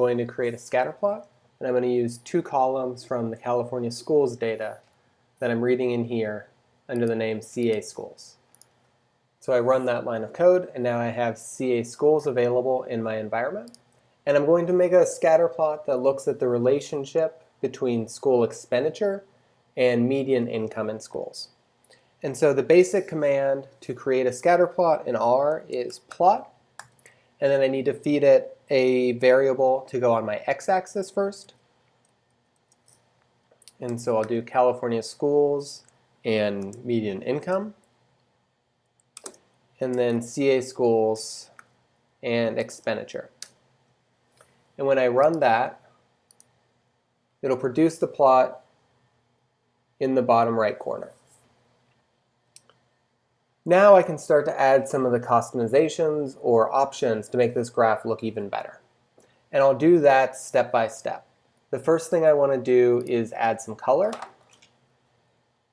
going to create a scatter plot, and I'm going to use two columns from the California schools data that I'm reading in here under the name CA schools. So I run that line of code, and now I have CA schools available in my environment. And I'm going to make a scatter plot that looks at the relationship between school expenditure and median income in schools. And so the basic command to create a scatter plot in R is plot, and then I need to feed it a variable to go on my x-axis first. And so I'll do California schools and median income, and then CA schools and expenditure. And when I run that, it'll produce the plot in the bottom right corner. Now I can start to add some of the customizations or options to make this graph look even better. And I'll do that step by step. The first thing I want to do is add some color.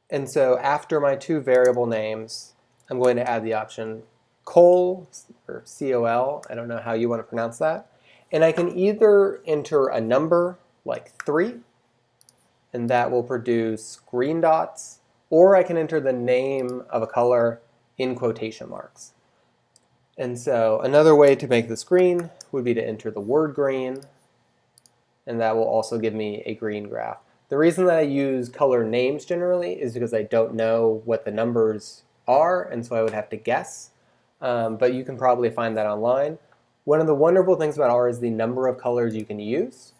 And so after my two variable names, I'm going to add the option col, or C-O-L, I don't know how you want to pronounce that. And I can either enter a number like 3, and that will produce green dots, or I can enter the name of a color in quotation marks. And so another way to make this green would be to enter the word green, and that will also give me a green graph. The reason that I use color names generally is because I don't know what the numbers are, and so I would have to guess. But you can probably find that online. One of the wonderful things about R is the number of colors you can use.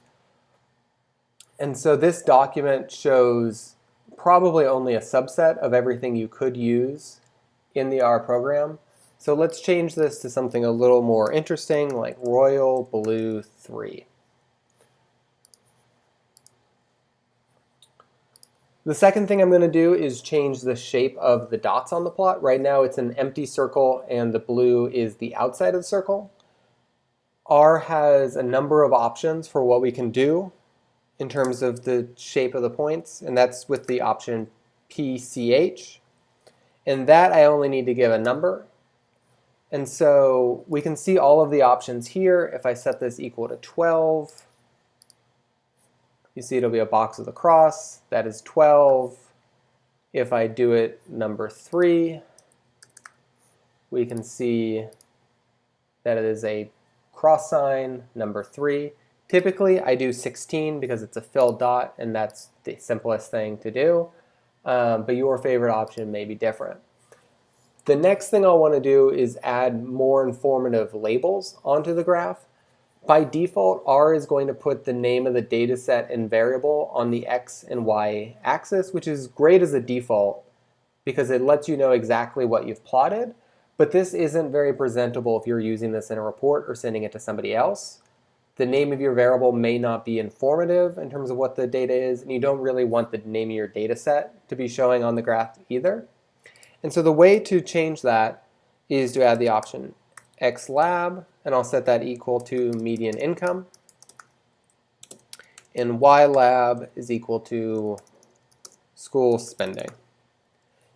And so this document shows probably only a subset of everything you could use in the R program. So let's change this to something a little more interesting, like royal blue 3. The second thing I'm going to do is change the shape of the dots on the plot. Right now it's an empty circle and the blue is the outside of the circle. R has a number of options for what we can do in terms of the shape of the points, and that's with the option PCH. And that I only need to give a number. And so we can see all of the options here. If I set this equal to 12, you see it'll be a box with a cross. That is 12. If I do it number 3, we can see that it is a cross sign, number 3. Typically, I do 16 because it's a filled dot, and that's the simplest thing to do. But your favorite option may be different. The next thing I'll want to do is add more informative labels onto the graph. By default, R is going to put the name of the data set and variable on the X and Y axis, which is great as a default because it lets you know exactly what you've plotted. But this isn't very presentable if you're using this in a report or sending it to somebody else. The name of your variable may not be informative in terms of what the data is, and you don't really want the name of your data set to be showing on the graph either. And so the way to change that is to add the option xlab, and I'll set that equal to median income, and ylab is equal to school spending.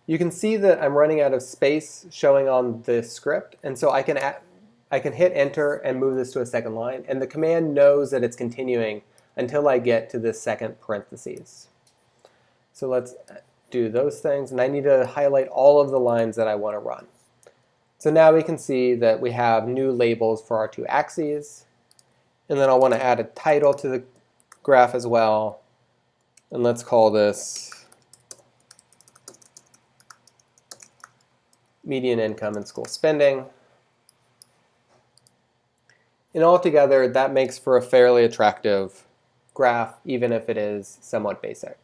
You can see that I'm running out of space showing on the script, and so I can hit enter and move this to a second line, and the command knows that it's continuing until I get to this second parentheses. So let's do those things, and I need to highlight all of the lines that I want to run. So now we can see that we have new labels for our two axes, and then I'll want to add a title to the graph as well, and let's call this median income and school spending. And altogether, that makes for a fairly attractive graph, even if it is somewhat basic.